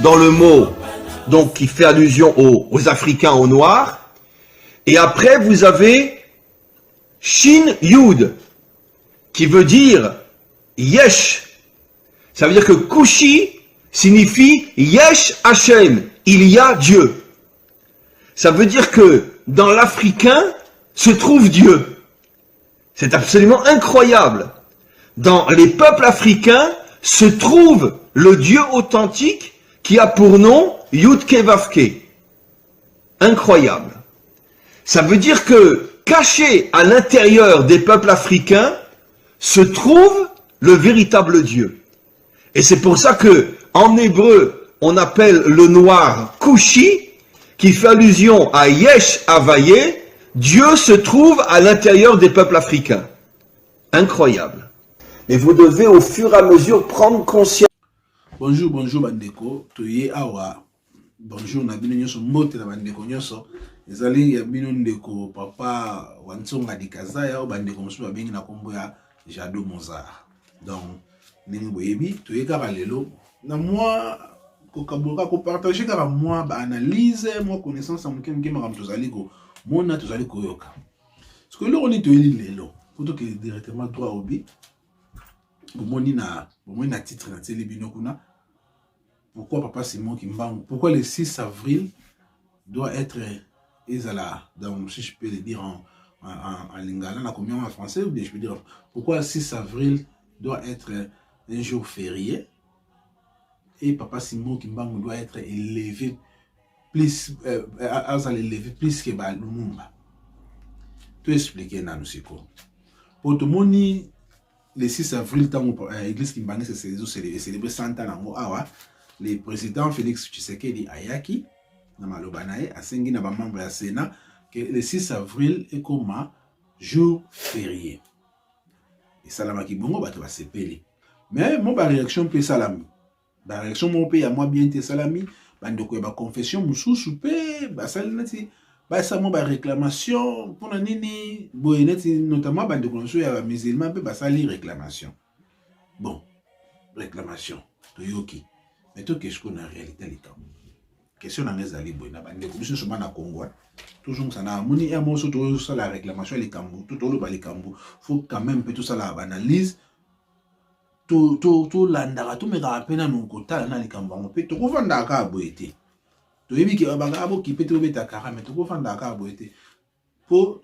dans le mot donc qui fait allusion aux Africains, aux Noirs. Et après, vous avez Shin Yud, qui veut dire Yesh. Ça veut dire que Kushi signifie Yesh Hashem, il y a Dieu. Ça veut dire que dans l'Africain se trouve Dieu. C'est absolument incroyable. Dans les peuples africains se trouve le Dieu authentique qui a pour nom Yudke Vavke. Incroyable. Ça veut dire que caché à l'intérieur des peuples africains se trouve le véritable Dieu. Et c'est pour ça que en hébreu on appelle le noir Kushi, qui fait allusion à Yesh Havaye. Dieu se trouve à l'intérieur des peuples africains. Incroyable. Et vous devez au fur et à mesure prendre conscience. Bonjour, bonjour bandeko. Toye awa. Bonjour na bino nyoso mbote na bandeko nyoso. Ezali ya bino ndeko papa Wansonga Dikazaya o bandeko mosusu babengi na kombo ya Jado Mozart. Donc ndenge boyebi toye kaka lelo na moi kokaboka ko partager kaka moi ba analyse moi connaissance amuke makambo tozali ko mona tozali koyoka. Ce que l'on est toyeli lelo pour que directement droit au but. Bomoni na titre na télé bino kuna. Pourquoi Papa Simon Kimbangu? Pourquoi le 6 avril doit être Ezala, donc si je peux le dire en lingala, na combien en français, ou bien je peux dire pourquoi le 6 avril doit être un jour férié et Papa Simon Kimbangu doit être élevé plus plus que Lumumba. Tout expliquer na nous quoi. Pour tout le monde, le 6 avril, tant l'église Kimbangu c'est célébrer 100 ans. Le président Félix Tshisekedi Ayaki, na malobanae, a sengi na ba membre ya Sénat, que le 6 avril est comme un jour férié. Et salama ki bongo bato ba sepeli. Mais mon ba réaction pe salami. Ba réaction mon pe ya moi bien te salami, bandoko ba confession mususu pe ba salinati ba sa mo ba réclamation pour na nini boyeneti notamment bandoko nso ya musulman pe ba sali réclamation. Bon, réclamation toyoki. Mais tout qu'est-ce qu'on a en réalité l'état. Question en est allé bon na bande ko biso soma na Congo. Toujours ça na moni et moi surtout ça la réclamation les Kambu, tout le bali Kambu. Faut quand même peu tout ça la analyse. Tout landara tout me rappena non kota na les Kambu. On peut tout vendre ka boité. To yebi ki banga abo ki peut trouver ta kara mais tout vendre ka boité. Pour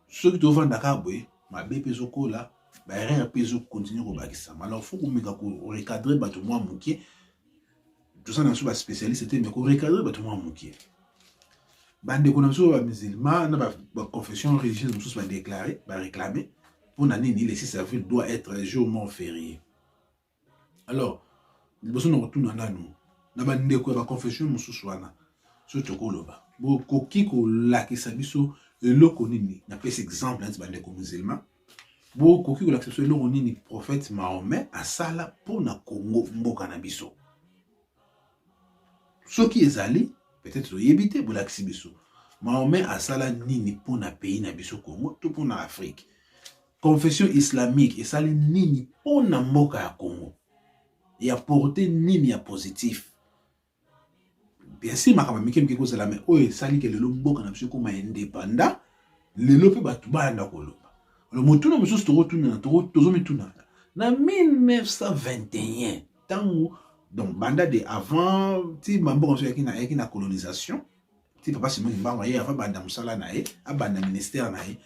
ceux qui te vendre ka boé, ma BP zoko là, ba rien peso continue ko bakisa. Alors faut qu'on me ko recadrer ba tout moi mukie. Tout ça dans ce spécialiste c'était mais qu'on recadre bah tout le monde moukier. Bande connaissons les musulmans na ba confession religieuse nous tous va déclarer va réclamer pour l'année le 6 avril doit être un jour non férié. Alors besoin de retourner na nous na bande ko ba confession nous tous wana surtout ko loba bo koki ko la ki sabiso eloko nini na pese exemple na bande ko musulman bo koki ko la ki sabiso eloko nini prophète Mahomet asala pour na Congo mboka na biso. Ce qui est allé, peut-être éviter pour l'axibiso. Mahomet a sala nini pour na pays na biso Congo, tout pour na Afrique. Confession islamique et sali nini pour na mboka ya Congo. Et apporter nini ya positif. Bien sûr, makama mikem kiko sala mais oye sali ke lelo mboka na biso comme indépendant, lelo pe batu banda koloba. Le motuna biso to retourna tozo mituna. Na 1921, tango donc banda de avant ti mambo on yaki na colonisation ti Papa Simon Kimbangu ye avant banda musala na ye abanda ministère na ye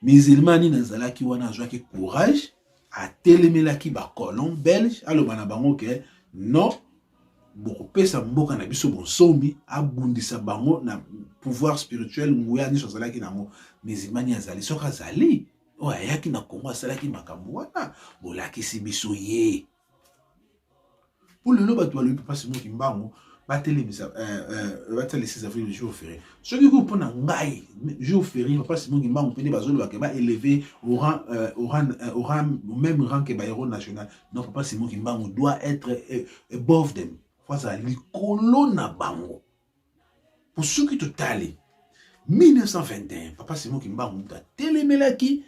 musulman ni nazalaki wana azwaki courage a telemelaki ba colon belge alobana bango ke non boko pesa mboka na biso bonsomi abundisa bango na pouvoir spirituel nguya ni azalaki nango musulman ni azali soka azali o ayaki na Congo asalaki makambo wana bolakisi biso ye. Pour le lot, tu as le Papa Simon Kimbangu, battre les 6 avril, le jour férié. Ce qui vous prend un gaï, jour férié, Papa Simon Kimbangu, peut être élevé au même rang que le héros national. Non, Papa Simon Kimbangu doit être above them. Face à l'icolo na bango. Pour ceux qui te talent, 1921, Papa Simon Kimbangu a télémelaki,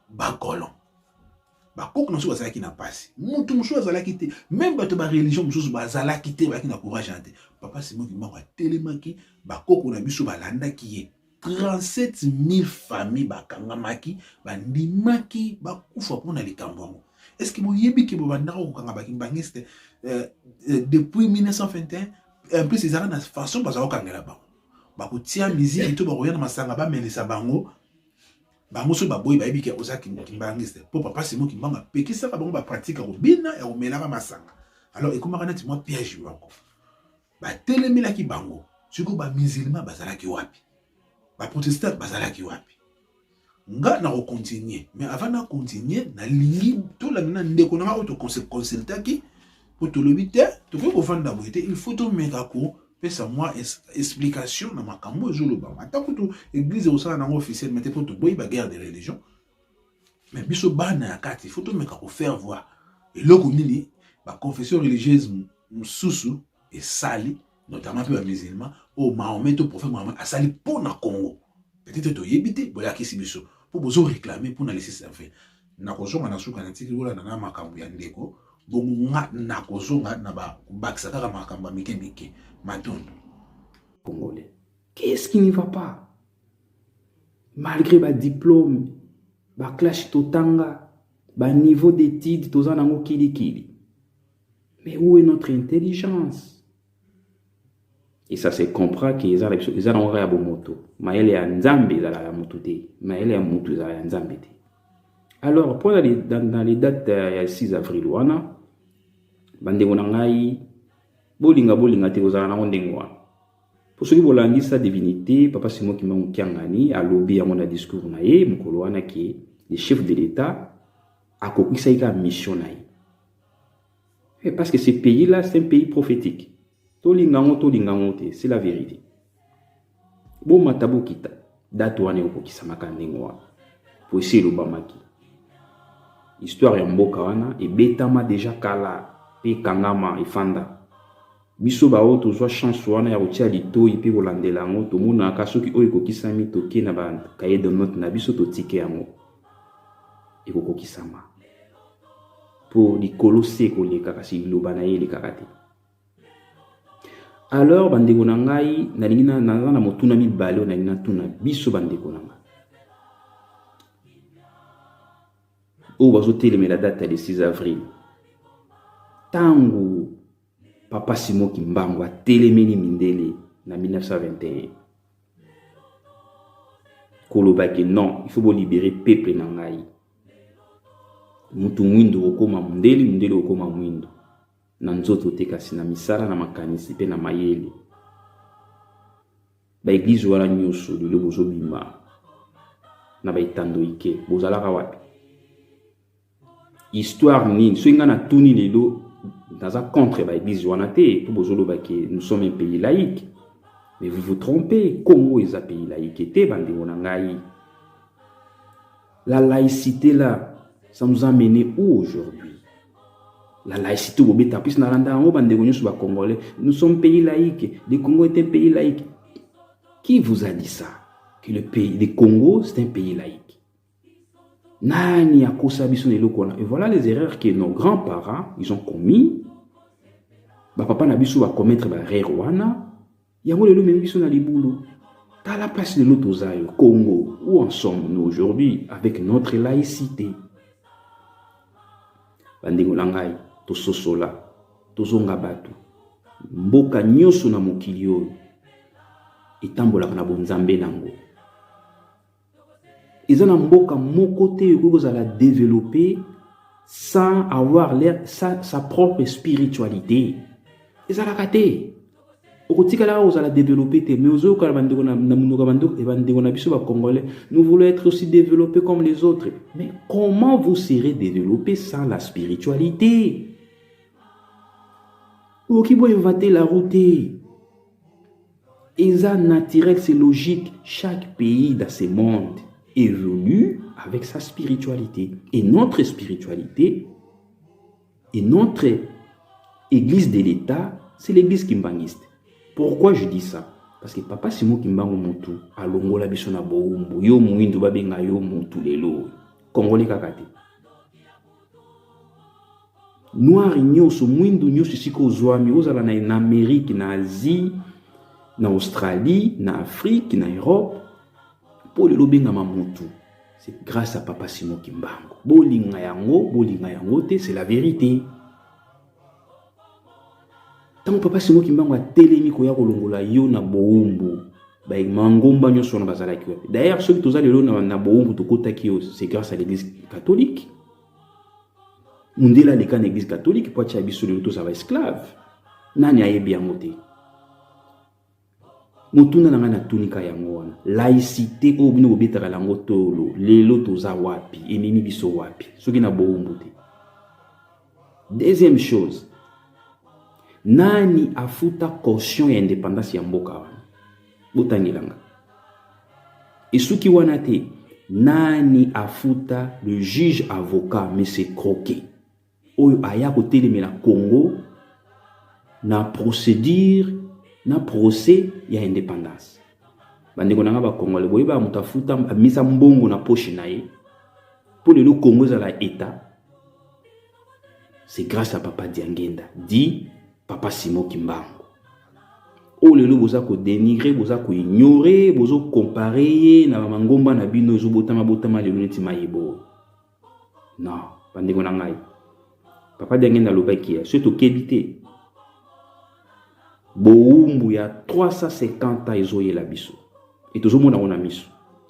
bacolon. bakoko na so bazalaki na pasi mutu mosusu azalaki te même bato bareligion mosusu bazalaki te bayaki na courage ante Papa Simon Kimbangu atelemaki bakoko na biso balandaki ye 37 000 familles bakangamaki bandimaki bakufa mpona likambo yango est-ce que boyebi ke bobandaka kokanga bakimbangiste depuis 1921 en plus ezalaka na façon bazala kokangela bango bakotia musique to bakoya na masanga bamelisa bango bango so baboyi bayebi ke oza kimbangiste po Papa Simon Kimbangu apekisaka bango bapratika kobina ya komelaka masanga alors ekomaka neti mwa piège bango batelemelaki bango siko bamusulman bazalaki wapi baprotestant bazalaki wapi nga na continuer mais avant na continuer na lingi to la na ndeko na auto consultaki pour to lobi te to ko vanda boite il faut to meka ko pesa moi explication na makambo ezoloba ata ko to église au sana na officiel mais pour to boy ba guerre de religion mais biso bana ya kati il faut to meka ko faire voir et loko nini ba confession religieuse mususu et sali notamment peu musulman au Mahomet au prophète Mahomet a sali pour na Congo peut-être to yebite boya kisi biso pour besoin réclamer pour na laisser ça faire na kozonga na suka na tiki wala na makambo ya ndeko bongo nga na kozonga na ba bakisa kaka makambo mike matondo congolais. Qu'est-ce qui n'y va pas? Malgré ba diplôme, ba clash totanga, ba niveau d'études tozana ngo kili. Mais où est notre intelligence? Et ça se comprend qu'ils ont un moto. Mais elle est en Zambie, elle a moto. Mais elle est en moto, elle est en Zambie. Alors, dans les dates du 6 avril, bande monangai, bolinga te ozala na ndengwa. Pour ceux qui veulent sa divinité, Papa Simon Kimbangu Kiangani a lobby à mon discours na ye, mukolo wana ki le chef de l'État a kokisa ika mission na ye. Parce que ce pays-là, c'est un pays prophétique. C'est la vérité. Bon matabu kita date wane okokisamaka ndenge wana po esi elobamaki histoire ya mboka wana ebetama deja kala pe kangama efanda biso bao tozwa chance wana ya kotia litoi pe kolandela yango tomonaka soki oyo ekokisami toke na bakaye de note na biso totike yango ekokokisama po likolo se ekoleka kasi liloba na ye elekaka te. Alors bandeko na ngai nalingi na motuna mibale na nina tuna biso bandeko na ngai o bazotelemela date de 6 avril tango Papa Simon Kimbangu atelemeli mindele na 1921 kolobaki non il faut libérer peuple na ngai mutu mwindo okoma mundele okoma mwindo na nzoto te kasi na misala na makanisi pe na mayele ba église wala nyusu lelo bozobima na ba itando ike bozalaka wapi histoire nini so nga na tuni lelo dans un contre ba église wana te to bozoloba ke nous sommes un pays laïque mais vous vous trompez. Congo est un pays laïque te bande na ngai la laïcité là ça nous a mené où aujourd'hui? La laïcité au bêta plus na randa en bande de congolais. Nous sommes un pays laïque. Le Congo est un pays laïque. Qui vous a dit ça? Que le pays, le Congo, c'est un pays laïque. Nani a kosabiso ne lokona. Et voilà les erreurs que nos grands-parents ils ont commis. Ba papa na biso va commettre ba erreur wana. Yango lelo même biso na libulu. À la place de notre ozayo Congo, où en sommes-nous aujourd'hui avec notre laïcité? Bandingo langai. Tososola, tozonga batu, mboka nyoso na mokili oyo etambolaka na bonzambe nango. Eza na mboka moko te okozala développer sans avoir sa propre spiritualité. Ezalaka te. Okotikala ozala développer te, mais ozoka bandeko na munoko bandeko bandeko na biso ba congolais, nous voulons être aussi développés comme les autres. Mais comment vous serez développés sans la spiritualité? Ou qui peut inventer la route? Et ça naturel, c'est logique. Chaque pays dans ce monde évolue avec sa spiritualité. Et notre spiritualité et notre église de l'État, c'est l'église kimbangiste. Pourquoi je dis ça? Parce que Papa Simon Kimbangu Motu, alongola biso na boumbu, yo muindu babenga yo mutu lelo, Congolais kakate. noir nyonso mwindu nyonso siko ozwami ozala na Amérique, na Asie, na Australie, na Afrique, na Europe, pour le bengama mutu, c'est grâce à Papa Simon Kimbangu. Bolinga yango te, c'est la vérité. Tant Papa Simon Kimbangu a telemi koya kolongola yo na boumbu, ba mangomba nyonso na bazalaki. D'ailleurs, ceux qui toza lelo na boumbu to kotaki yo, c'est grâce à l'église catholique. Mundela leka na l'église catholique po tia biso lelo to za ba esclave. Nani ayebi yango te. Motuna na ngana tunika yango wana. Laïcité o bino bobetaka lango tolo, lelo toza wapi, enemi biso wapi. Soki na boumbu te. Deuxième chose, nani afuta caution ya indépendance ya mboka wana. Botangilanga. Esuki wana te, nani afuta le juge avocat M. Croquet. Oyo aya kotelemela Congo na procédure na procès ya indépendance. Bandeko nanga ba Congolais boye ba mutafuta misa mbongo na poche na ye. Pour le Congo za la état. C'est grâce à Papa Diangenda, dit Papa Simon Kimbangu. O lelo boza ko dénigrer, boza ko ignorer, bozo comparer na mangomba na bino zo botama lelo neti mayebo. Non, bandeko na ngai. Papa Diangenda lobaki ya surtout kebité. Boumbu ya 350 ans ezoye la biso. Et tozo mona ona miso.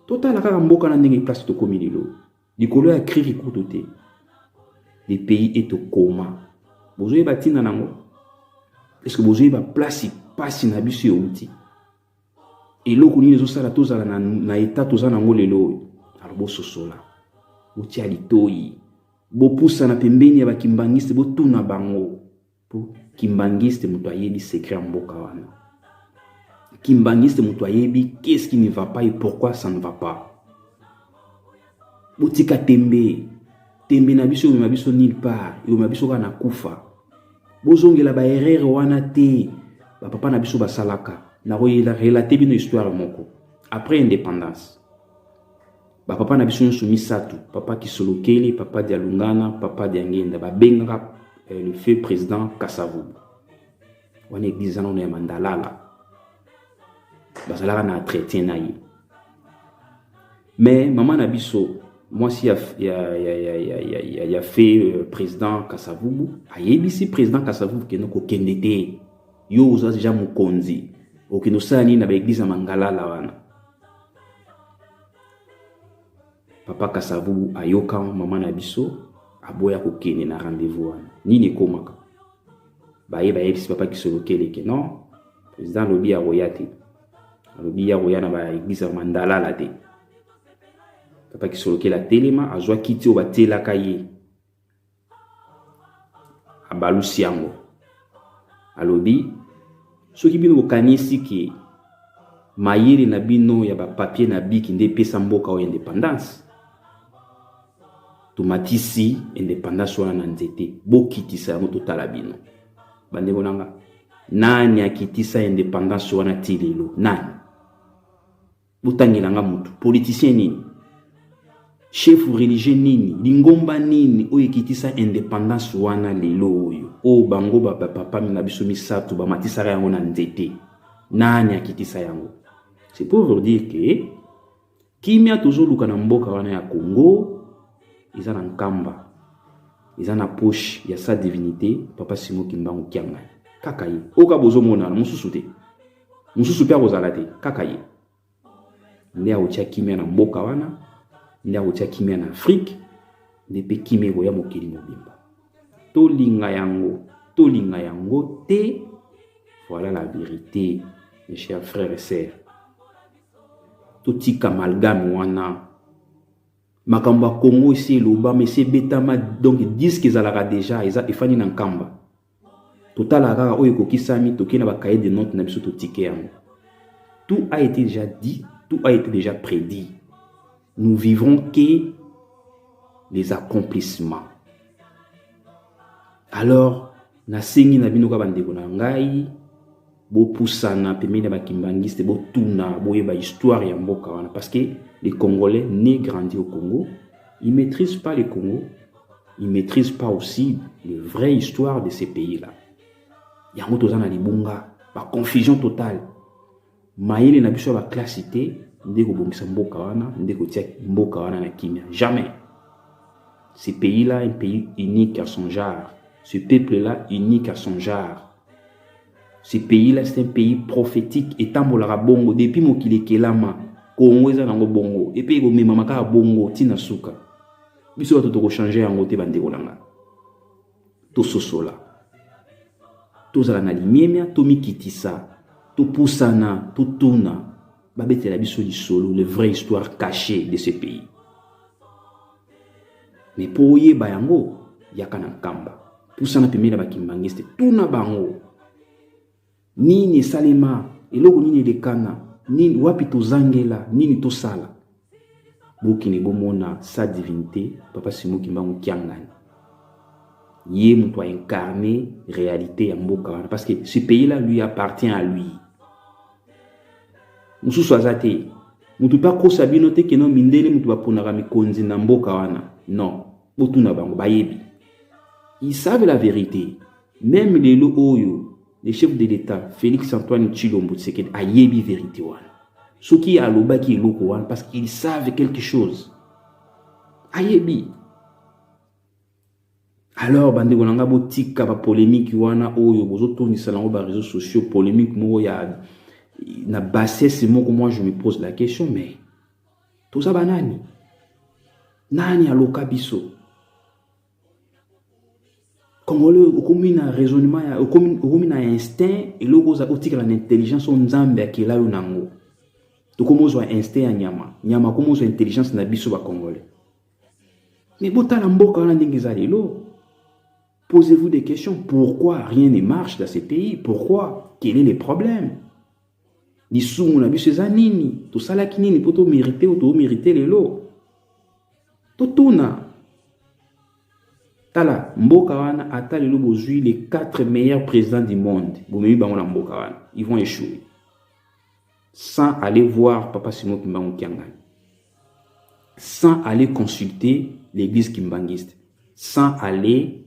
Total kaka mboka na ndenge place to komi lelo. Likolo ya kriki kutote. Les pays est au coma. Bozoye batina nango. Est-ce que bozoye ba place pasi na biso youti. Et loko ni ezo sala tozala na état toza nango lelo. Alors boso sola. Botia litoyi. Bopusa na pembeni ya bakimbangiste botuna bango. Po kimbangiste muto ayebi secret mboka wana. Kimbangiste muto ayebi qu'est-ce qui ne va pas et pourquoi ça ne va pas. Botika tembe. Tembe na biso yo mabiso nulle part, yo mabiso kana kufa. Bozongela ba erreur wana te. Ba papa na biso basalaka. Na royela relater bino histoire moko. Après indépendance. Ba papa na biso nyoso misatu, papa Kisolokele, papa Dialungana, papa Diangenda, ba benga le feu président Kasavubu. Wana église na ya Mandalala. Basalaka na traité na yi. Mais maman na biso moi si il a fait président Kasavubu, ayebisi président Kasavubu que no ko kendete yo oza déjà mukonzi okino sani na ba église Mangalala wana. Papa Kasavubu ayoka maman na biso aboya ko kene na rendez-vous wana. Nini komaka. Ba yebisi papa Kisolokele que non, président lobi ya royate. Lobi ya royana ba église Mandalala te. Papa Kisolokele la telema azwa kiti oba tela kaye abalusi yango alobi soki bino bokanisi ke mayele na bino ya ba papier na biki nde pesa mboka o indépendance tomatisi indépendance wana na nzete bokitisa yango totala bino bandeko nanga nani akitisa indépendance wana tilelo nani botangilanga mutu politicien nini chef religieux nini lingomba nini oyo ekitisa indépendance wana lelo oyo o bango ba papa na biso misatu ba matisaka yango na nzete nani akitisa yango. C'est pour vous dire que kimia tozoluka na mboka wana ya Congo ils en nkamba ils en poche ya sa divinité Papa Simon Kimbangu Kianga kakaye oka bozo mona mususu te mususu pia kozala te kakaye nde aotia kimia na mboka wana nde aotia kimia na Afrique nde pe kimia ya mokili mobimba tolinga yango te. Voilà la vérité mes chers frères et sœurs. Totika amalgame wana makamba Congo ici loba mais c'est betama donc disque ezalaka déjà efani na nkamba totala kaka oyo kokisami tokena ba cahier de notes na biso totike yango. Tout a été déjà dit, tout a été déjà prédit. Nous vivrons que les accomplissements. Alors nasengi na bino ka bandeko na ngai bo pusana pemena ba kimbangiste bo tuna boye ba histoire ya mboka wana parce que les Congolais nés grandis au Congo, ils maîtrisent pas le Congo, ils ne maîtrisent pas aussi la vraie histoire de ces pays-là. Il y a un autre libunga, la confusion totale. Maïle n'a pas la classité, ndeko bongisa mboka wana, ndeko tia mboka wana na kimia. Jamais. Ce pays-là est un pays unique à son genre. Ce peuple-là unique à son genre. Ce pays-là, c'est un pays prophétique. Et tambolara bongo depuis mokili kelama, Congo eza nango bongo. Et puis go memamaka bongo tina suka. Biso bato to changer yango te bandeko langa. To sosola. To zala na limiemia, to mikitisa, to pusana, to tuna. Babete la biso solo, la vraie histoire cachée de ce pays. Mais pour y bayango, yakana kamba. Pusana pemela bakimbangiste, tuna bango. Nini salema, eloko nini lekana, nini wapi to zangela, nini to sala. Bokini bomona sa divinité, papa Simon Kimbangu Kiangani. Yé mouto a incarné réalité en Mboka. Parce que ce pays-là lui appartient à lui. Moussou soazate. Moutou pas ko sabinote que non mindele moutou ba ponara mi konzi na Mboka wana. Non. Botou na bango bayebi. Ils savent la vérité. Même les oyo, les chefs de l'État, Félix Antoine Tshilombo Tshisekedi a yebi vérité wana. Ceux qui a l'oba qui est loko wana parce qu'ils savent quelque chose. Ayebi. Alors, bande gonanga botika ba polémique wana oyo bozo tonisa lango ba réseaux sociaux polémique mo ya na bassesse moko moi je me pose la question mais tout ça banani nani aloka biso Congolais okomi na raisonnement ya okomi na instinct et logo za otika na intelligence on nzambe akela yo nango to komozo instinct ya nyama komozo intelligence na biso ba Congolais mais botala mboka wana ndenge za lelo. Posez-vous des questions. Pourquoi rien ne marche dans ces pays? Pourquoi? Quel est le problème? L'issou, on a vu ces anini. Tout ça là qui n'est pas mérité ou tout mérité les lots. Tout na. Tala, Mbokawana a talé aujourd'hui les 4 meilleurs présidents du monde. Ils vont échouer. Sans aller voir Papa Simon Kimbangu Kiangani. Sans aller consulter l'église kimbangiste. Sans aller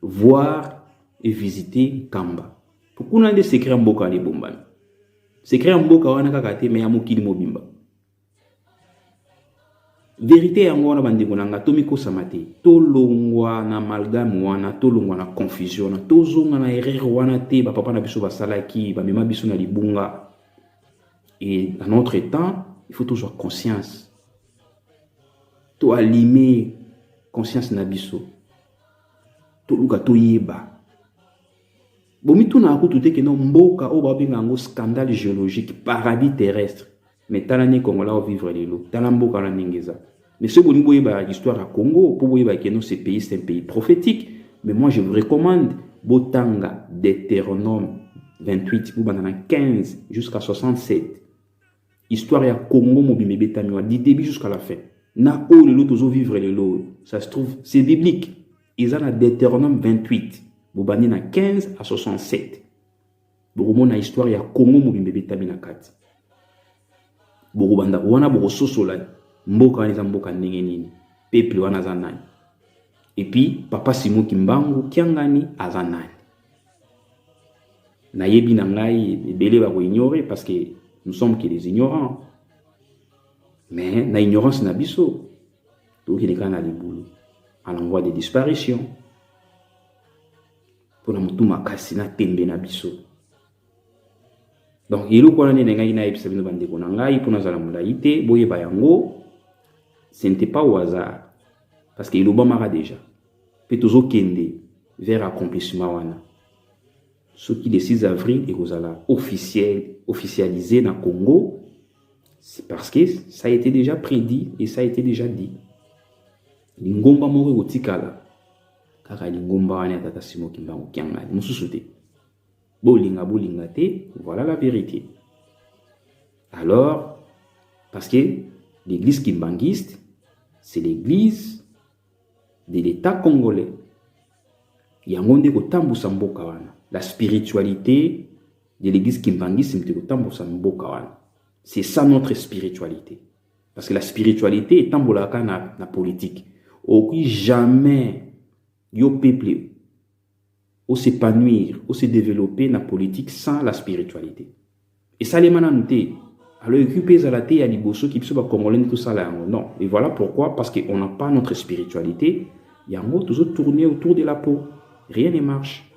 voir et visiter Kamba. Pourquoi on a des secrets en Mboka ni bombami? Secrets en Mboka wana kakate me ya mokili mobimba. Vérité yango wana bandeko nanga tomiko samate. Tolongwa na amalgame wana, tolongwa na confusion na tozonga na erreur wana te ba papa na biso basalaki, ba mema biso na libunga. Et dans notre temps, il faut toujours conscience. To allumer conscience na biso. Toluka toyeba. Bomitu na akutu te ke no mboka o babenga ngo scandale géologique, paradis terrestre. Mais talani Congolais au vivre lelo, talamboka na ningeza. Mais ce boni boyeba l'histoire à Congo, pour boyeba ke no ce pays c'est un pays prophétique. Mais moi je vous recommande Botanga Deutéronome 28 ou banana 15 jusqu'à 67. Histoire ya Congo mobimbe betamiwa du début jusqu'à la fin. Na o lelo tozo vivre lelo, ça se trouve c'est biblique. Ils ont Deutéronome 28. Bobani na 15 à 67. Bogo na histoire ya Congo mobimbe betami na kati. Bogo banda wana bogo sosola mboka wana mboka ndenge nini. Peuple wana za nani. Et puis Papa Simon Kimbangu Kiangani aza nani. Na yebi na ngai ebele ba ko ignorer parce que nous sommes que des ignorants. Mais na ignorance na biso. Donc il est quand na libulu. À l'envoi de disparition. Pour la mutuma kasina tembe na biso. Donc il ko nane ngai na episode bande ko ngai pour nazala mulaite boye bayango ce n'était pas au hasard parce que il obamara déjà. Peut tozo kende vers accomplissement wana. Ce qui le 6 avril et kozala officialisé na Congo, c'est parce que ça a été déjà prédit et ça a été déjà dit. Lingomba moko gotikala kaka lingomba wana tata Simon Kimbangu Kiangani mususu te bolinga te, voilà la vérité. Alors parce que l'église kimbangiste c'est l'église de l'État congolais. Yango nde kotambusa mboka wana. La spiritualité de l'église kimbangiste c'est kotambusa mboka wana. C'est ça notre spiritualité. Parce que la spiritualité est tambolaka na politique. Aucun jamais yo peuple ou s'épanouir, ou se développer dans la politique sans la spiritualité. Et ça les mananté. Alors occupez à la tête à liboso qui peut congolais tout ça là. Non. Et voilà pourquoi, parce qu'on n'a pas notre spiritualité, il y a un mot toujours tourné autour de la peau. Rien ne marche.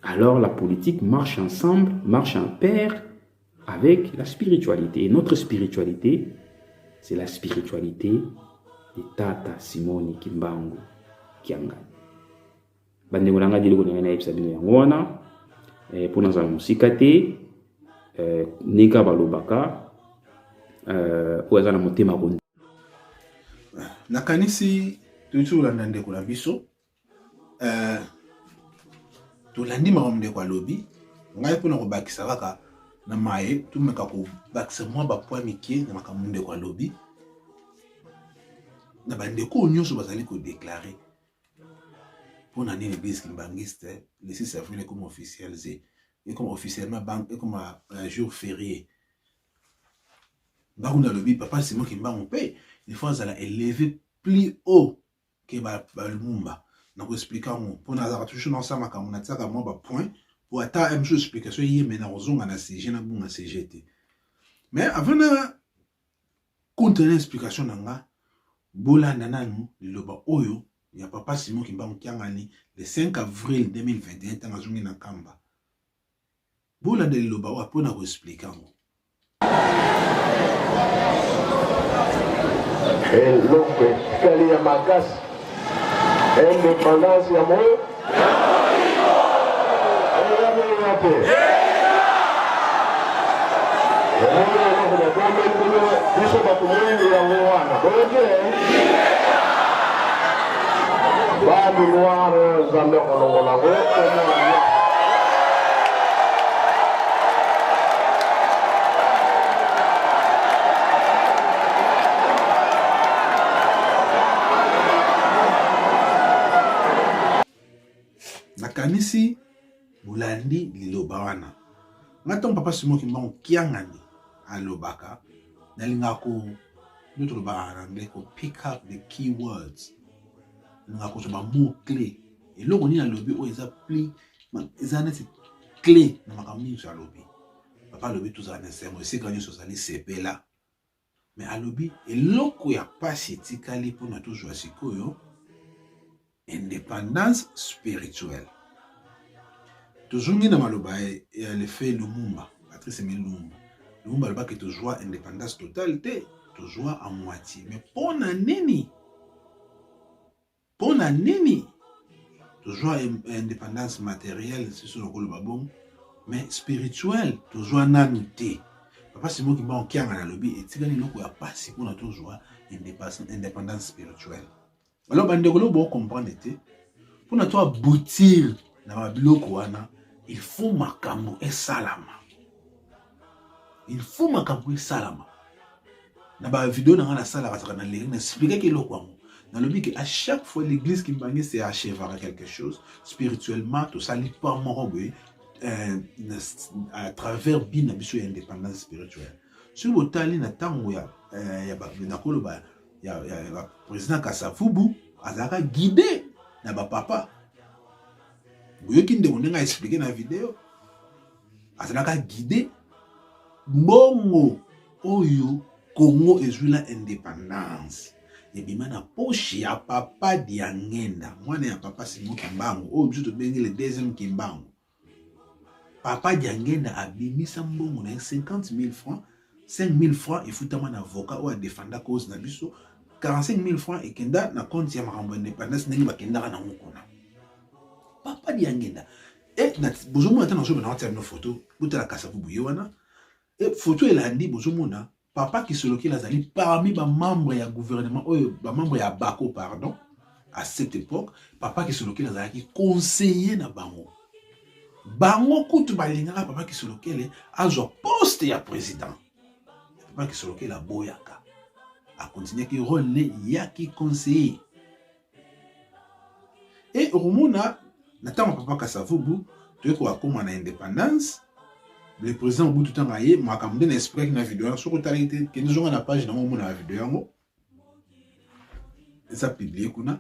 Alors la politique marche ensemble, marche en pair avec la spiritualité. Et notre spiritualité, c'est la spiritualité de Tata Simoni Kimbangu Kiangani. Bande ngolanga dile ko ngena epsa bino yango wana pour nazala musika te nika balobaka oza na motema ko nakanisi tutulanda ndeko na biso tulandi makambo ndeko alobi ngai mpona kobakisa kaka na maye tumeka kobakisa mwa bapoint mike na makambo ndeko alobi na bandeko nyonso bazali kodeklare pour l'année l'église kimbangiste le 6 avril comme officialisé et comme officiellement banque et comme un jour férié. Bah on a le but papa c'est moi qui m'a paye il faut ça élever plus haut que le mumba. Donc expliquons pour nous avoir toujours dans ça ma comme on a ça comme moi point pour attendre une chose explication hier maintenant on a CG na bon CGT. Mais avant de continuer l'explication nanga bolanda nanu liloba oyo il y a papa Simon Kimbangu Kiangani le 5 avril 2021 tant azungi na kamba bola de loba wa pona ko expliquer ngo donc kali ya magas indépendance ya moyo Babi noir zambe kolongola nakanisi bulandi liloba wana ngaton papa Simon Kimbangu Kiangani alobaka nalinga ko notre loba en anglais ko pick up the keywords nga ko ba mot clé et loko ni alobi o eza pli eza na clé na makamni so alobi papa alobi tout ça na semo c'est quand so zali sepela mais alobi et loko ya pasi tikali pona toujours sikoyo indépendance spirituelle toujours ni na maloba le fait Lumumba Patrice Lumumba le que toujours indépendance totale toujours à moitié mais pona nini toujours indépendance matérielle c'est sur le babon mais spirituelle toujours nanité papa c'est moi qui m'a en à la lobby et tigani loko ya pasi pour toujours indépendance spirituelle alors bandeko bon comprendre té pour na toi aboutir na babiloko wana il faut makambo et salama na ba vidéo na sala ka na lire na expliquer que loko dans le but qu'à chaque fois l'église qui m'bangé c'est achèvera quelque chose spirituellement tout ça n'est pas morobé à travers bien biso ya indépendance spirituelle sur le tali na tango ya na koloba ya président Kasavubu azaka guidé na ba papa boyo kinde onenga expliquer na vidéo azaka guidé bongo oyo Congo ezula indépendance et bima na poche ya papa Diangenda mwana ya papa Simon Kimbangu o biso to bengi le deuxième Kimbangu papa Diangenda abimisa mbongo na 50 000 francs 5 000 francs et futama na avocat ou a défendre cause na biso 45 000 francs et kenda na compte ya makambo indépendance ndenge bakenda na ngokona papa Diangenda et na bozomo atana so na na photo butala Kasavubu yewana et photo elandi bozomona papa qui se loquait lazali parmi les membres du gouvernement, les membres de Bako, pardon, à cette époque, papa qui se loquait lazali conseiller na bango. Bango kutu balinga papa qui se loquait a un poste ya président. Papa qui se loquait la boyaka. A continuer qui rôle yaki conseiller. Et au moment na papa Kasavubu, tu vois comment on a indépendance. Le président au bout du temps aïe moi comme d'un esprit qui na vidéo sur totalité que nous avons la page dans mon vidéo ça publié kuna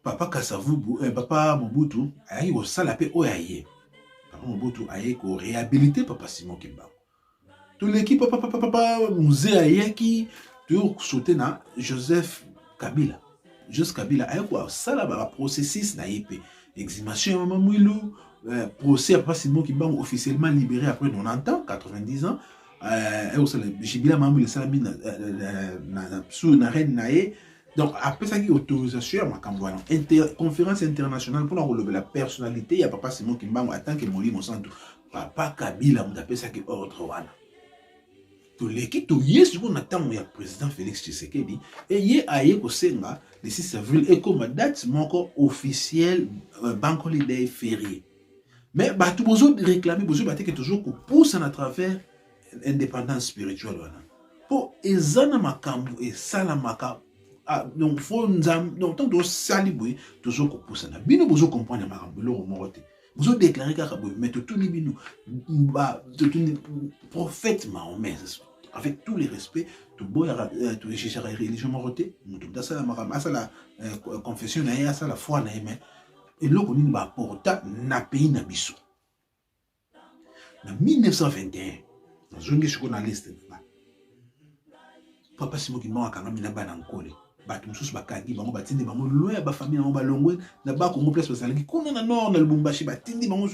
papa Kasavubu papa Mobutu ayi au sala pe oyaye papa Mobutu ayi ko réhabiliter papa Simon Kimbangu tout l'équipe papa musée ayaki tu sauter na Joseph Kabila ayi ko sala ba processus na yepe exhumation ya Mama Mwilu procès papa Simon Kimbangu officiellement libéré après 90 ans 90 ans et aussi le Jibila Mama Mwilu sala na sous na reine nae. Donc, après ça, il y a autorisation à conférence internationale pour la personnalité. Il y a papa Simon Kimbangu, en tant que Moli Monsanto, papa Kabila, on appelle ça qui ordre. Tout l'équipe, tout y est, ce qu'on attend, il y a le président Félix Tshisekedi, et il y a aïe au Senga, le 6 avril, et comme date, encore officielle, banque holiday férié. Mais, tout le monde réclame, vous avez toujours qu'on pousse à travers l'indépendance spirituelle. Pour Ezana Makambu et Salamaka. Donc, faut donc tant que ça liboué toujours qu'on pousse na bino bozo comprendre marambelo romorote bozo déclarer car mais tout les bino tout prophète Mahomet avec tous les respects tout boya tout les chercheurs religieux morote mutu ça la maramba ça la confession na ya ça la foi na mais et là qu'on ba porta na pays na biso en 1921 dans une journaliste papa Simon Kimbangu akanga mina bana nkole bato mususu bakangi bango batindi bango loin ba famille bango balongwe na ba Congo place basalaki kuna na nord na Lubumbashi batindi bango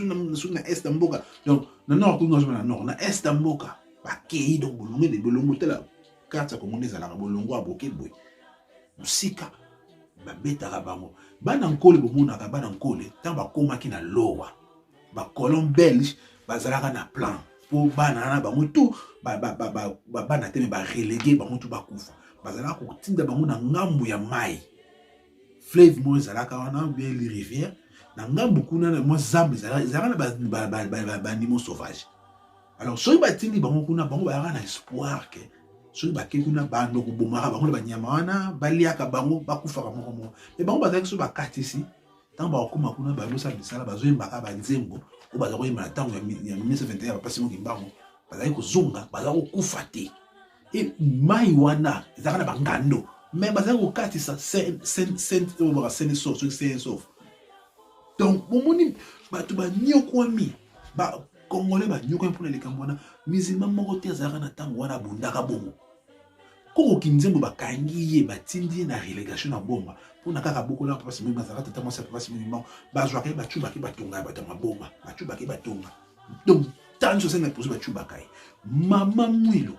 na est mboka donc na nord kuna na nord na est mboka bakei donc bolongwe de bolongo tela carte Congo ezalaka bolongo aboke boy musika babetaka bango bana nkole bomonaka bana nkole tant bakomaki na lowa ba colon belge bazalaka na plan pour bana na bango tout bana teme ba relégué bango tout bakufa bazala ko tinda bango na ngambu ya mai fleuve mo ezalaka wana bien les rivières na ngambu kuna na mo zambe ezalaka na ba animaux sauvages alors soki batindi bango kuna bango bayaka na espoir que soki bake kuna bando ko bomaka bango ba nyama wana baliaka bango bakufaka moko moko mais bango bazalaki so bakati ici tant ba okuma kuna ba losa bisala bazoyembaka ba nzembo o bazako yemba tango ya 1921 papa Simon Kimbangu bazali kozonga bazako kufa te et mai wana ezaka na bangando mais bazali kokatisa scène sauf donc bomoni bato banyokwami ba congolais banyokwami mpona likambo wana musulman moko te azalaka na ntango wana abundaka bongo koko kinzembo bakangi ye batindi na relégation na bomba mpona kaka bokola papa Simon bazalaka tata mwasi ya papa Simon Kimbangu bazwaka ye bacubaki batonga bato mabomba bacubaki batonga donc tant so sena poso bacubaka ye Mama Mwilu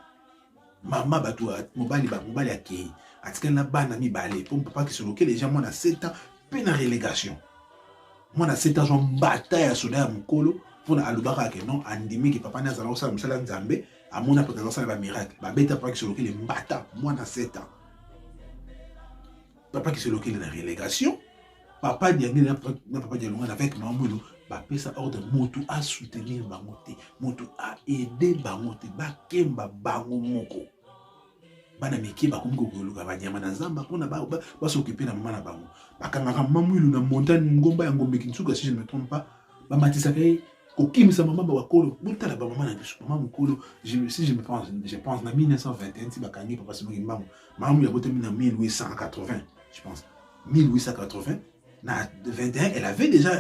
mama bato mobali akei atikali na bana mibale po papa kisoloke les gens mwana 7 ans pe na relégation mwana 7 ans zo mbata ya soda ya mokolo mpona alobaka ke non andimiki papa ne azala kosala mosala nzambe amona mpe kazosala bamiracle babeta papa kisolokele mbata mwana 7 ans papa kisolokele na relégation papa diangi na papa dialonga avec Mama Mwilu bapesa ordre motu a soutenir bango te motu a aider bango te bakemba bango moko bana miki bakomi kokoluka banyama na zamba mpona basokipe na mama na bango bakangaka Mama Mwilu na montagne ngomba ya Ngombe Kinsuka si je ne me trompe pas bamatisaka ye kokimisa mama bakolo botala bamama na biso mama mokolo si je pense na 1921 si bakangi papa Simon Kimbangu Mama Mwilu abotami na 1880 je pense 1880 na 21 elle avait déjà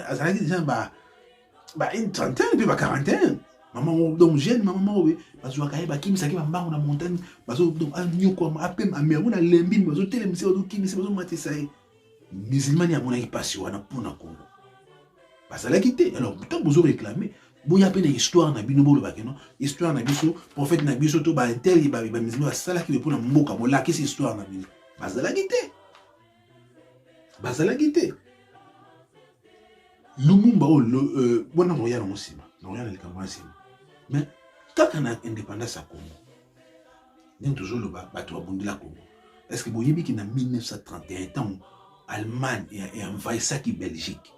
une trentaine puis quarantaine maman donc jeune maman oui bazo akaye bakimisaki bambango na montagne bazo donc anyoko apem ameru na lembi bazo telemisi bazo kimisi bazo matisa ye musulman ya mona ipasi wana pona Congo bazalaki te alors tant bozo réclamer boya pe na histoire na bino bolo bakeno histoire na biso prophète na biso to ba intel ba musulman basalaki pona mboka bolaki ci histoire na bino bazalaki te Lumumba bona moya na musima na na likambo asima mais kaka na indépendance à Congo ndenge toujours le bato babundela Congo est-ce que boyebi ki na 1931 tant Allemagne et envahissaki Belgique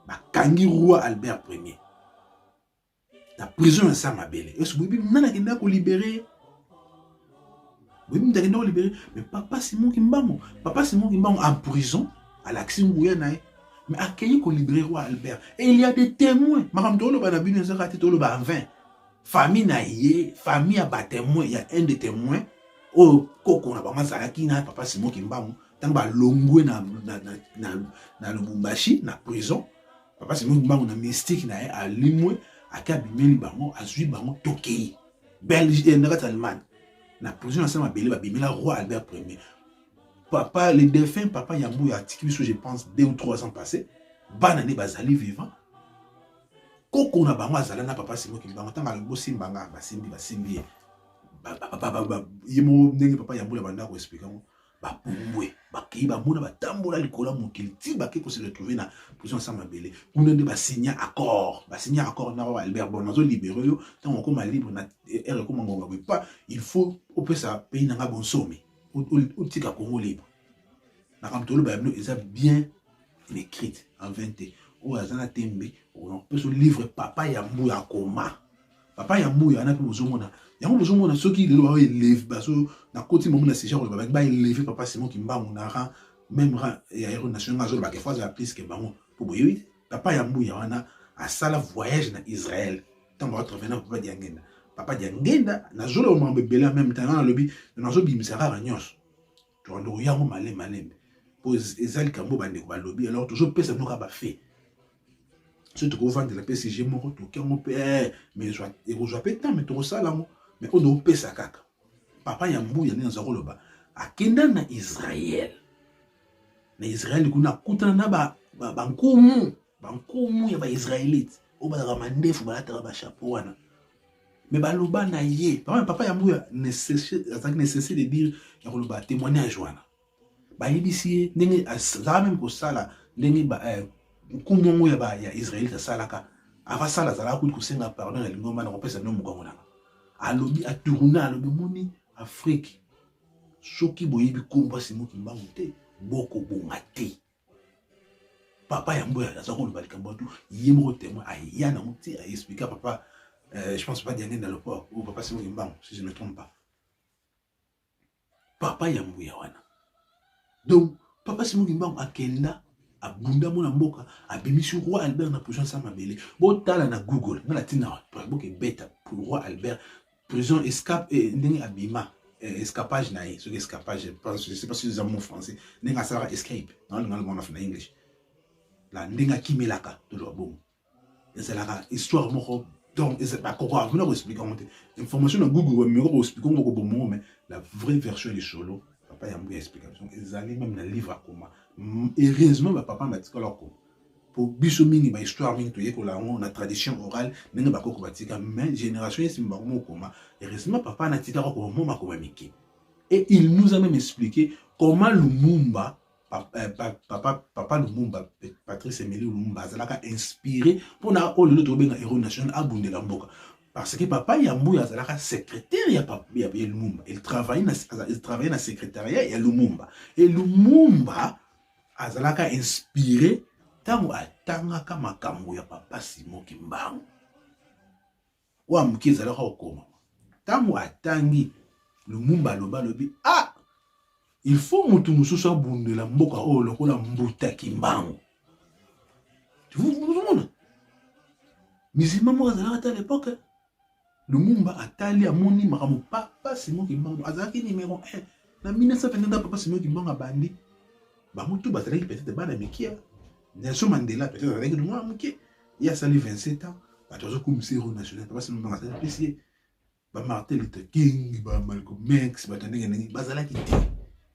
bakangi roi Albert Ier la prison ya Samabele est-ce que boyebi nana kenda ko libérer boyebi ndakenda ko libérer mais papa Simon Kimbangu en prison à l'action Nguya nae mais accueilli qu'on libérer roi Albert et il y a des témoins makamtolo bana bino zakati tolo ba 20 famille na yé famille a ba témoin il y a un des témoins Oh, Koko na bango azalaki na Papa Simon Kimbangu, tant ba longwe na Lubumbashi, na prison. Papa Simon Kimbangu na mystique na ye, a limwe, a kabimeli bango, a zui bango tokei. Belgique, na Allemagne. Na prison, na sama bele, ba bimela roi Albert Ier. Papa, le défunt, Papa Yambou, a tiki biso, je pense, 2 ou 3 ans passés. Banane bazali vivant. Koko na bango azala na Papa Simon Kimbangu, tant ba simbanga, basimbi. Yemo ndenge Papa Yambou banda ko expliquer mo. Ba pumbwe, ba kei ba mona ba tambola likola mokili ti ba ke ko se retrouver na prison ensemble belé. Kuna nde ba signer accord na Albert Bon nazo libérer yo tant on comme libre na ere comme ngonga pas il faut au pesa pays na bon somme. Ou tika Congo libre. Na kam tolo ba bino eza bien écrite en 20. O azana tembe, on peut se livre Papa Yambou ya koma. Papa Yambou ya na pe bozomona. Yango bozomona soki lelo ba élève baso na koti momu na séjour ba élever Papa Simon Kimbangu na rang même rang et aéro national azolo ba ke fois la plus que bango pour boyi Papa Yambou ya wana a sala voyage na Israël tant ba revenir Papa Diangenda na zolo mambe belé en même temps na lobi na zo bimisara ranyos to ndo yango malem pose ezali kambo bande ko lobi alors toujours pesa no ka ba fait surtout qu'on vend de la PSG moko to ke mo pe mais je rejoins pas tant mais to sala mo mais on doit pesa kaka Papa Yambou ya nina zako loba akenda na Israël kuna kutana na ba bankumu ya ba Israélite o ba ramandefu ba lata ba chapeau wana mais ba loba na ye Papa Yambou ya nécessité de dire ya loba témoignage wana ba yebisi ndenge azala même ko sala ndenge ba kumongo ya Israélite salaka ava sala zala ku kusenga pardon na lingomba na kopesa no mukongo na alobi atourna alobi moni Afrique soki boyebi komba Simon Kimbangu te boko bonga te Papa Yambou ya zako loba likambo tu yemo témoin aya na muti a expliquer Papa je pense pas Diane dans le port ou Papa Simon Kimbangu si je ne me trompe pas Papa Yambou ya wana donc Papa Simon Kimbangu akenda abunda mona mboka abimisi roi Albert na prison sama belé botala na Google na latina pour que beta pour roi Albert prison escape et ndenge abima escapage na ce escapage je sais pas si les amours français ndenge sara escape dans le monde en English la ndenge kimelaka to lo bon c'est la histoire moko donc c'est pas quoi vous nous expliquer information na Google mais on expliquer moko bon mais la vraie version des solo Papa Yambou explication ils allaient même dans livre à comment heureusement Papa m'a dit alors pour biso mingi ba histoire mingi to yeko la on a tradition orale ndenge ba koko batika mais génération est simba mo koma heureusement Papa na tika ko mo makoma miki et il nous a même expliqué comment Lumumba Papa Lumumba Patrice Emery Lumumba azalaka inspiré pour na o le to benga héros national abundela mboka parce que Papa Yambou azalaka secrétaire ya Lumumba il travaillait na secrétariat ya Lumumba et Lumumba azalaka inspiré tango atangaka makambo ya Papa Simon Kimbangu wa muki azalaka okoma tango atangi Lumumba lobi il faut mutu mususu abundela mboka oyo lokola Mbuta Kimbangu vous comprenez musulman mo azalaka à l'époque Lumumba atali amoni makambo Papa Simon Kimbangu azalaki numéro 1 na 1922 Papa Simon Kimbangu abandi bamutu bazalaki peut-être bana mikia Nelson Mandela peut-être avec nous mikia il y a sali 27 ans batozo comme héros national Papa Simon Kimbangu azalaki apprécié ba Martin Luther King ba Malcolm X ba tandenge bazalaki te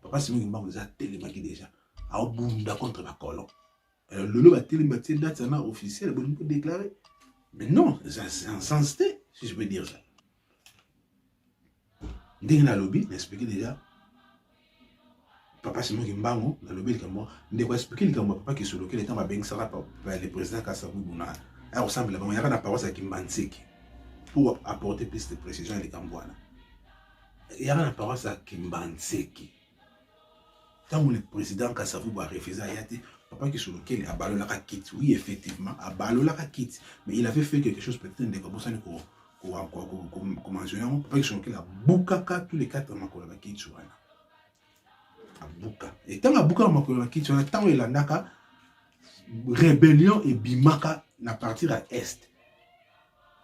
Papa Simon Kimbangu za telemaki déjà a bunda contre la colon lolo ba telemaki date na officielle bon pour déclarer mais non c'est un sens T si je peux dire ça ndenge na lobby n'expliquer déjà Papa Simon Kimbangu na lobby likambo ndeko expliquer likambo Papa qui solo que les temps ba beng sera le président Kasavubu Buna a ressemble ba yaka na paroisse ya Kimbanseki pour apporter plus de précision likambo wana yaka na paroisse ya Kimbanseki tant le président Kasavubu a refusé ayati Papa qui solo que a balola ka kit oui effectivement a balola ka kit mais il avait fait quelque chose peut-être de comme ça comme mentionné Papa qui solo que la bukaka tous les 4 makola ba kit wana Abuka. Et tant Abuka makolo ki tona tant il andaka rébellion et bimaka na partir à est.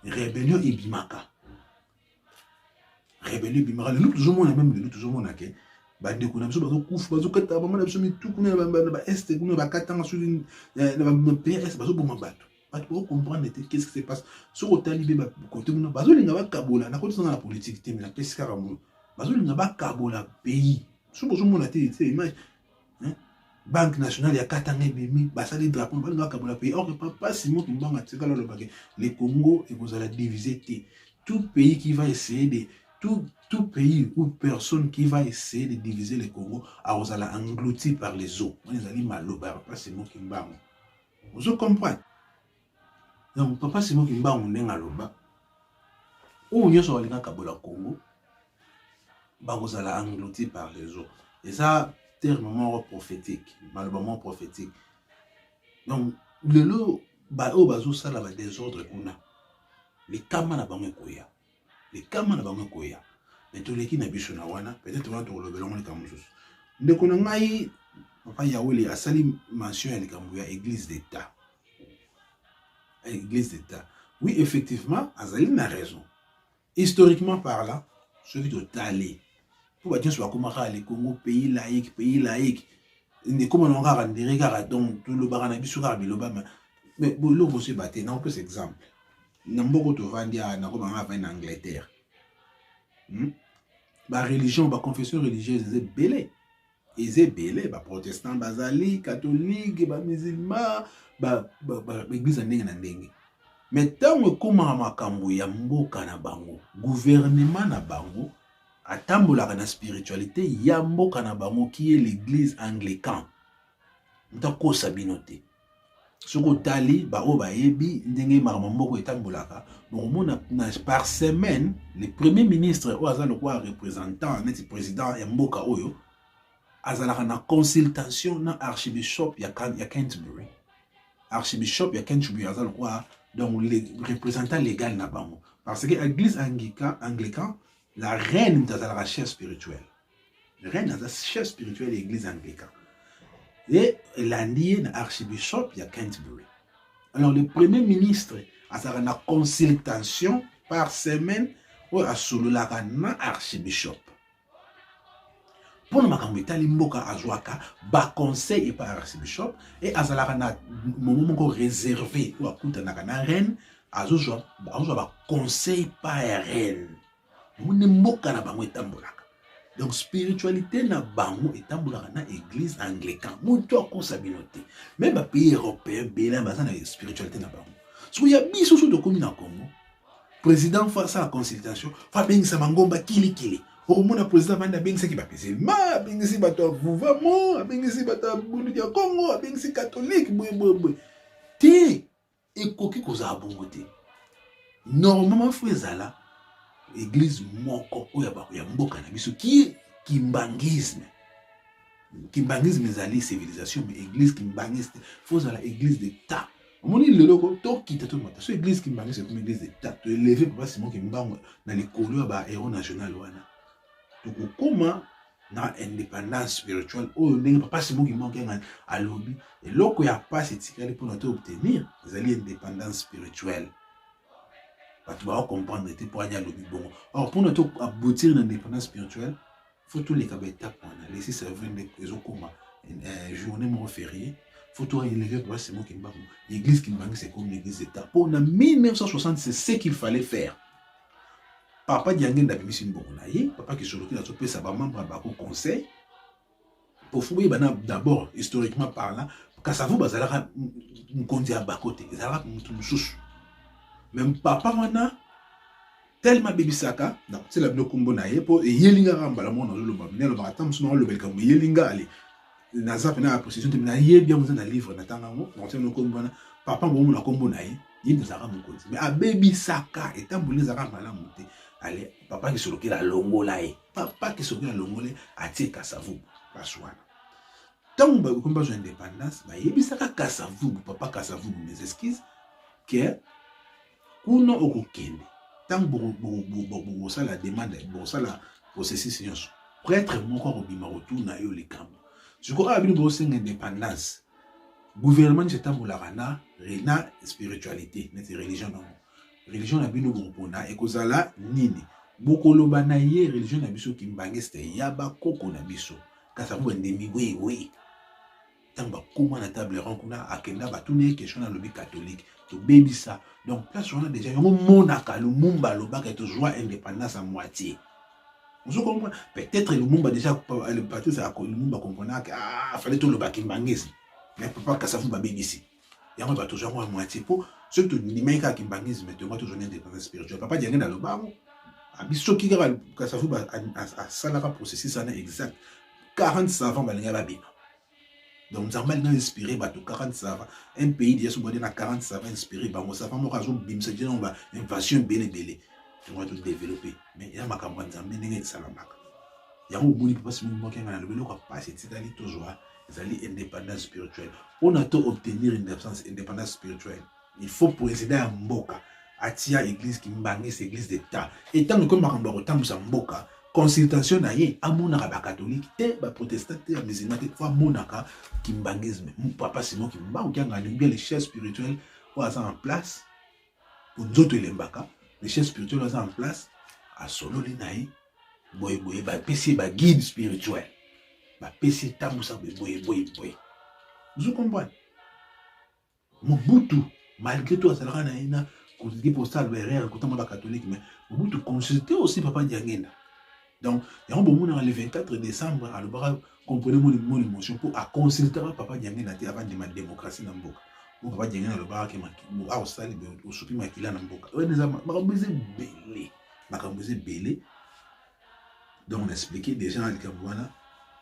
Rébellion et bimaka. rébellion bimara le toujours mona même le toujours mona ke bande kuna biso bazo kufa bazo kata ba mana biso mitu kuna ba est kuna ba katanga sur une ba PS bazo boma bato pour comprendre qu'est-ce qui se passe sur otali ba côté kuna bazo linga ba kabola na côté na politique te mais na pesika ramu bazo linga ba kabola pays sur bozo mona te image hein Banque nationale ya katanga bimi basali drapeau balinga kabola pays or papa Simon Kimbanga tikala lo bake le Congo et vous allez diviser tout pays qui va essayer de tout pays ou personne qui va essayer de diviser le Congo vous allez englouti par les eaux on les allez maloba papa Simon Kimbanga vous comprenez donc papa Simon Kimbanga ndenga loba ou nyoso walinga kabola Congo vous allez englouti par les eaux et ça terme prophétique, malheureusement prophétique. Donc, le lot, bazo sala ba désordre kuna. Les kama na bango koya. Les kama na bango koya. Mais tous les qui na biso na wana, peut-être on va te relever longo les kamusus. Ndeko na ngai papa Yawele asali mention ya likambuya église d'État. Église d'État. Oui, effectivement, Azali n'a raison. Historiquement parlant, ceux qui ont talé pour dire soit comment le Congo pays laïque ne comment on regarde des regards donc tout le barana bisuka biloba mais bolo vous se battre non plus exemple n'amboko to vandia na ko banga va en Angleterre ba religion ba confession religieuse est belé ba protestant bazali catholique ba musulman ba église ndenge na ndenge mais tant comment makambo ya mboka na bango gouvernement na bango atambolaka na spiritualité ya mboka na bango qui est l'église anglicane ntako sabinote soko tali ba o ba yebi ndenge makambo mboko etambolaka donc mona par semaine le premier ministre o azalo kwa représentant net président ya mboka oyo azalaka na consultation na archbishop ya Canterbury archbishop ya Canterbury azalo kwa donc le représentant légal na bango parce que l'église anglicane la reine de la chef spirituelle. La reine de la chef spirituelle de l'église anglicane. Et l'andier archbishop de Canterbury. Alors le premier ministre a une consultation par semaine ou à solo la archbishop. Pour le makambo limboka azwaka ba conseil et par archbishop et azalaka na moment réservé ou akuta na reine azozwa ba conseil par reine. Donc spiritualité na bango etambolaka na église anglicane mutu akosabinote même ba pays européen bela bazana spiritualité na bango so ya biso so de komi na Congo président face à la consultation fa bengisa mangomba kili au mona président banda bengisa ki ba ma bengisi bato mouvement bengisi bato bundu ya Congo bengisi catholique boy te ekoki koza bongo te normalement faut ezala église moko oya ba ya mboka na biso qui kimbangisme ezali civilisation mais église kimbangiste faut la église d'État omoni le loko to kita to mata so église kimbangiste comme église d'État to élever papa Simon Kimbangu na likolo ba héros national wana to kokoma na indépendance spirituelle oyo ndenge papa Simon Kimbangu ngana alobi eloko ya passe etikali pour nous obtenir ezali indépendance spirituelle. Tu vas comprendre que pour aller à l'objet. Alors, pour nous aboutir à l'indépendance spirituelle, il faut tous les étapes. Laisser servir les okoma, journée mon férié. Il faut tout élever pour c'est moi qui me bats. L'église qui me bat, c'est comme l'église d'État. Pour 1960, c'est ce qu'il fallait faire. Papa Diangen d'Abimi Simbonaye, papa qui est sur le côté de sa membre à au conseil. Pour fouiller d'abord, historiquement parlant, quand ça vous bazara, on compte à bas côté. Zara, on sous. Même papa wana tellement bebisaka donc c'est la blokombo na yepo et yelinga ramba la mona lo babne lo batam suma lo belka yelinga ali na za pena position na yebia mo na livre na tanga mo donc c'est no kombo na papa mo na kombo na ye yindi zaka mo konzi mais a bebisaka etambuli zaka mala muté allez papa qui soloki la longola e papa qui soloki la longole atie kasavu paswana tant ba komba jo indépendance ba yebisaka kasavu papa kasavu mes esquisses que kuno okokende tant bo ça la demande bo ça la processus nyonso prêtre moko robima retourna yo le kambo siko abino bo senga indépendance gouvernement chetambola na spiritualité na religion na religion na bino bo pona ekozala nini bokoloba na ye religion na biso kimbange c'était yaba koko na biso kasa mbo ndemi oui tant bakoma na table rond kuna akenda batuni question na lobby catholique to baby ça donc place on a déjà yango monaka Lumumba lobaka to joie indépendance à moitié. Vous comprenez peut-être Lumumba déjà le parti ça Lumumba comprenait que fallait tout le bakimbangisme mais papa kasafu ba baby ici yango ba toujours à moitié pour surtout ni meka kimbangisme mais to toujours indépendance spirituelle papa dianga na lobango biso ki kasafu ba a salaka processus ça exact 40 savants balinga ba bino. Donc, nous avons inspiré 40 savants. Un pays, il y a 40 savants inspirés. Nous savons que nous avons une invasion belé. Nous avons tout développé. Mais il y a un campagne de Salamaka. Il y a un peu de personnes qui ont passé toujours l'indépendance spirituelle. On a tout obtenir une indépendance spirituelle. Il faut présider à Mboka. Atia église qui m'bangue, c'est église d'État. Et tant que nous avons Mboka, consultation na ye amonaka ba catholique te ba protestant te ba musulman te fa monaka kimbangisme papa Simon Kimbangu qui a bien les chefs spirituels ou en place pour d'autres lembaka les chefs spirituels en place à solo li naï boy ba pesi ba guide spirituel ba pesi tamusa boy vous comprenez Mobutu malgré tout ça la na considéré pour ça le RR côté ba catholique mais Mobutu consulté aussi papa Diangena. Donc, il y a un moment le 24 décembre, à l'obara, comprenez mon émotion pour consulter papa Diangena avant de ma démocratie dans le Mboka. Mon papa Diangena le bar qui m'a au sali au soupi makila dans le Mboka. Ouais, nous avons belé. Donc, on a expliqué déjà à l'Ikambouana,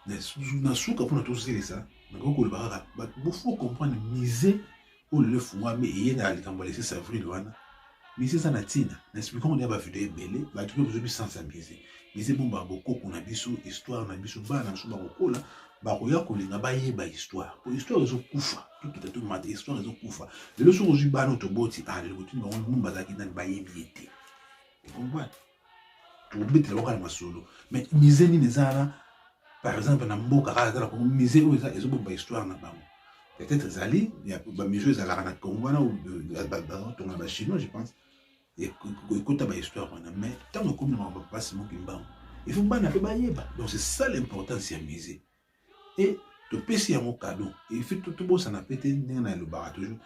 na souka pour tous ces ça. Donc, le bar, il faut comprendre miser ou le fouet, mais il y a l'Ikambouana, c'est ça, vrai, mais c'est ça, Natina. N'expliquons qu'on a pas vu de belé, bah, tu peux vous sensibiliser. Mais c'est bon, bah, beaucoup qu'on a biso, histoire, on a biso, bah, on a biso, bah, là, bah, regarde qu'on a baillé, bah, histoire. Pour l'histoire, ils ont koufa. Tout qui t'a tout maté, histoire, ils ont koufa. Le leçon aujourd'hui, bah, notre boti, le boti, bah, on nous bazaki dans le baillé, biété. Vous comprenez? Tout le bête, le local, ma solo. Mais, misé, ni les ara, par exemple, dans Mboka, pour misé, ils ont bah, histoire, na bas. Peut-être, Zali, il y a, bah, mes jeux, ils ont la Congo, ou de la chinois, je pense. Et écoute ma histoire mais tant que comme on va pas se moquer il faut pas n'appeler baïeba donc c'est ça l'importance à miser et te pèse à mon cadeau il fait tout beau ça n'a pas été dans le bar toujours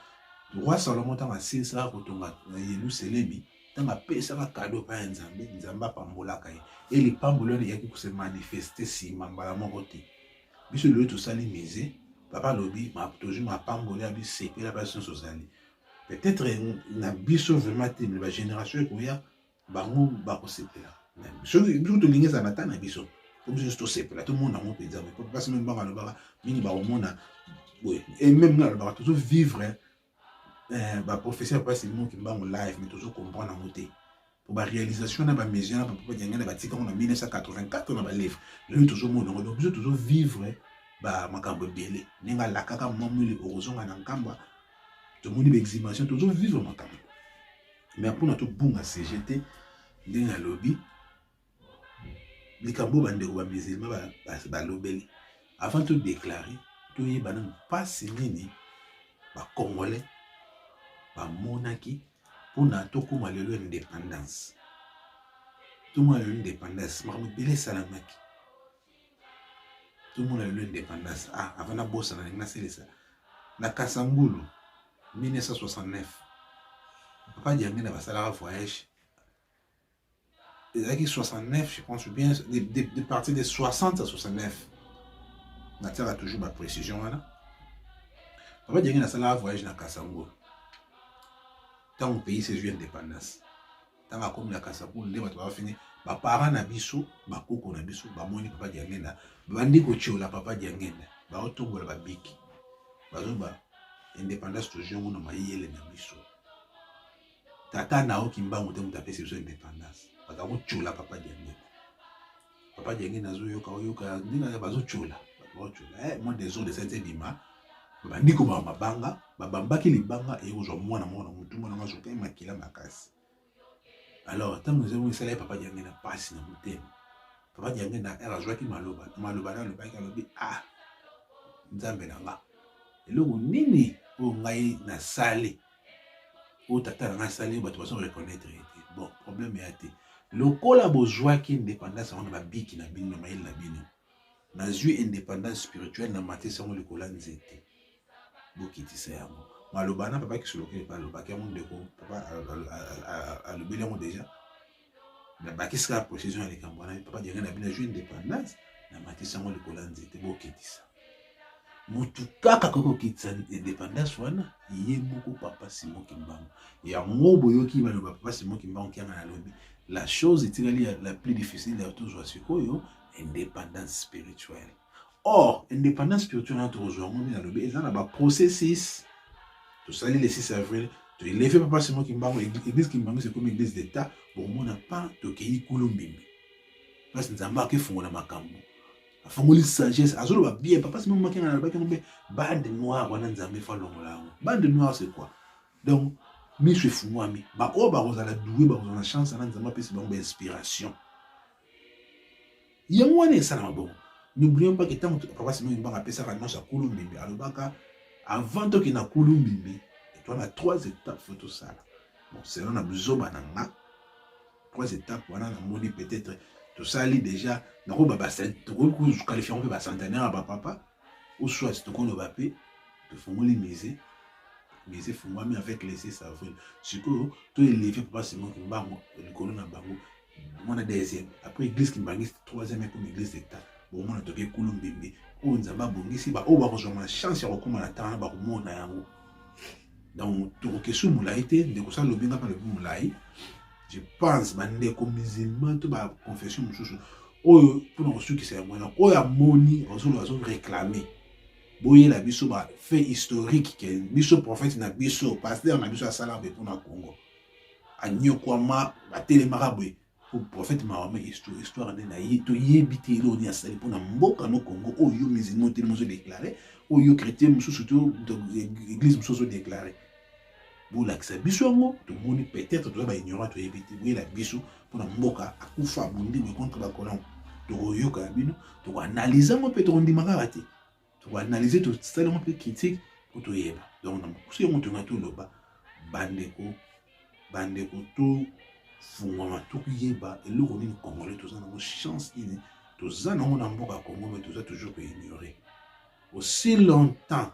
le roi Salomon tant à 6 ça quand on va nous célébrer tant à payer ça cadeau pas un zamba pambola kai et les pambola il y a qui se manifester si mambala mon côté mais le tout ça les miser papa lobby m'a toujours m'a pambola bi c'est la personne sociale. Peut-être na biso vraiment la génération qui a bango ba ko sepela so tout lingi ça nata na biso comme juste to sepela tout le monde a mon pédale mais pas même ba le ba mini ba au monde et même là ba toujours vivre ba professeur pas seulement qui ba live mais toujours comprendre en côté pour ba réalisation na ba maison na papa dianga ba tika en 1984 na ba livre le toujours monde donc toujours vivre ba makambo belé ninga la kaka momuli orozonga na nkamba tout le monde exhumation toujours vivre ma campagne mais pour notre bon à CGT dans la lobby les cambo bande ou musulman ba lobeli avant de déclarer tout y banan pas nini ba congolais ba monaki pour na to ko malelo indépendance tout le monde l'indépendance ma belé salamaki tout le monde l'indépendance avant na bossa na c'est ça na Kasangulu 1969. Papa Diangena va faire un voyage. Les années 69, je pense bien, de partir de 60 à 69. Natia a toujours ma précision là. Papa Diangena va faire un voyage dans Kasangulu. Tant que pays c'est juste indépendance. Tant que comme la Kasangulu, les gens vont finir. Mes parents n'abisso, mes coco n'abisso, mes moni Papa Diangena. Bandi kocho la Papa Diangena. Ba otongo la babiki. Bazoba. Indépendance toujours on a maillé na biso tata na okimbango te mutape sur indépendance bakako chula papa Diangena zo yoka ndinga bazo chula moi des autres de cette dima bandi ko ba mabanga babambaki libanga et aujourd'hui mwana mutu mwana mazoka makila makasi alors tant nous avons essayé papa Diangena passe na mutema papa Diangena era joaki maloba na le baki alobi nzambe na nga eloko nini o ngai na sale o tata na sale bato baso reconnaître bon problème ya te lokola bozwaki indépendance wana babiki na bino na mayele na bino nazwi indépendance spirituelle na matisa yango likola nzete bokitisa yango maloba na papa kisolokele pa alobaki yango ndeko papa alobeli yango déjà na bakisika procession ya likambo wana papa dienge na bino azwi indépendance na matisa yango likola nzete bokitisa mutu kaka kokokitisa indépendance wana ye moko papa Simon Kimbangu yango boyoki baloba papa Simon Kimbangu kianga na lobi la chose etikali la plus difficile ya tozwa sikoyo indépendance spirituelle. Or, indépendance spirituelle na tozwa ngo na lobi eza na ba processus to sali le 6 avril to élever papa Simon Kimbangu église Kimbangu c'est comme église d'état bon mona pas to kei kulumbimbi parce que nzamba ke fungola makambo afungoli sagesse azoloba bien papa Simon Kimbangu na lobi ke bande noire wana nzambe fa longola bande noire c'est quoi donc miso efungwami baoyo bakozala doué bakozala chance na nzambe apesi bango inspiration yango wana esalama bongo n'oublions pas que tant papa Simon Kimbangu apesaka nyonso ya kulumbimbi alobaka avant toki na kulumbimbi toi na 3 étapes faut tout ça bon selon na bizoba na nga 3 étapes wana na moni peut-être tout ça li déjà na ko baba saint to ko qualifier on peut ba centenaire ba papa ou soit to ko lo bapé to fongoli misé fungwami avec les 6 avril siko to élevé papa Simon Kimbangu le colonne na bango mon deuxième après église Kimbangu troisième et comme église d'état bon mon toke kulumbimbi o nzamba bongisi ba o ba kozoma chance ya kokoma na tana ba komona yango donc to kesu mulaite de ko sa lobinga pa le mulai je pense bande ko musulman to ba confession mususu oyo pour nous ceux qui c'est moi oyo amoni ozo réclamer boye la biso ba fait historique que biso prophète na biso pasteur na biso asala be pour na Congo anyokwama batelemaka boye pour prophète Mahomet histoire na yito yebite lo ni asali pour na mboka no Congo oyo musulman te mozo déclarer oyo chrétien mususu to église mususu déclarer bo la kisa biso ngo to moni peut-être to ba ignorant to yebite boye la biso pour na mboka akufa bondi be contre ba colon to yoka bino to analyser mo peut-être on dit makati to analyser to style un peu critique pour to yeba donc si on tuna to loba bandeko to fungwa to yeba et le roni congolais to ça na chance ini to ça na mona mboka Congo mais to ça toujours peut ignorer aussi longtemps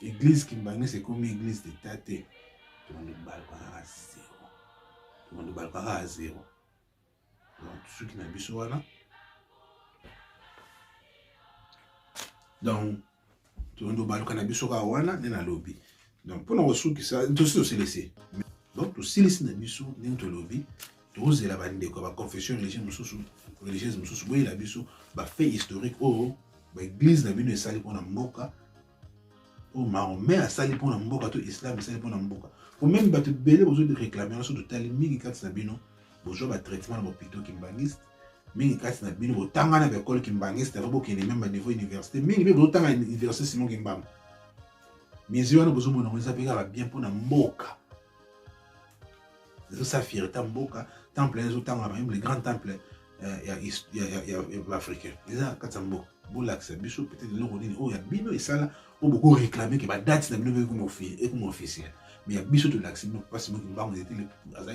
église Kimbangu c'est comme église d'état te to monde balka à zéro donc ceux qui na biso wana donc tout le monde balka na biso ka wana na lobby donc pour nous ceux qui ça tout se laisser donc tout se laisser na biso na to lobby to zela bande ko ba confession religieuse mususu boye la biso ba fait historique oh ba église na bino esali pona mboka oh Mahomet asali pona mboka to islam esali pona mboka pour même ba te belé besoin de réclamer sur de tali mingi kat na bino besoin ba traitement na hôpital kimbangiste mingi kat na bino botanga na école kimbangiste va bokene même ba niveau université mingi be botanga université Simon Kimbangu miezi wana besoin mona ngeza peka ba bien pona mboka ça fierté mboka temple les autant même les grands temples africain déjà katambo bolaxa biso peut-être le rodini oh ya bino et ça là on beaucoup réclamer que ba date na bino comme officiel mais ya biso de l'accès non pas seulement Kimbangu était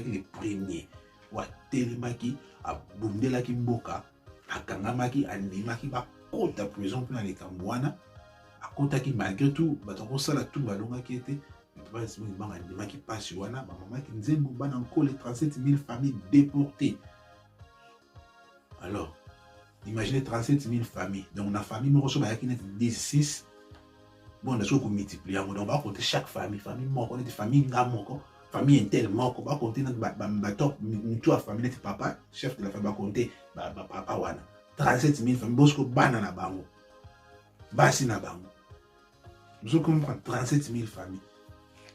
les premiers wa telemaki a bundela ki mboka akangamaki andimaki ba kota prison pour les Kambwana a kota ki malgré tout ba to sala tout balonga qui était pas seulement Kimbangu andimaki passe wana ba mama ki nzembo bana encore les 37 000 familles déportées. Alors, imaginez 37 000 familles. Donc, la famille, nous recevons 16. Bon, on a toujours multiplié. Donc, on va compter chaque famille. Famille mort, on est des familles mort, famille interne mort. On va compter notre top, nous famille, notre papa, chef de la famille, on va compter papa wana. 37 000 familles. Bosco banana bango. Bassi na bango. Nous avons 37 000 familles.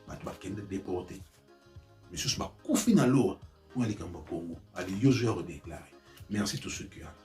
On va déporter. Mais ce n'est pas qu'au final, pour aller au Congo. Allez, Yosué redéclarer. Merci à tous ceux qui ont.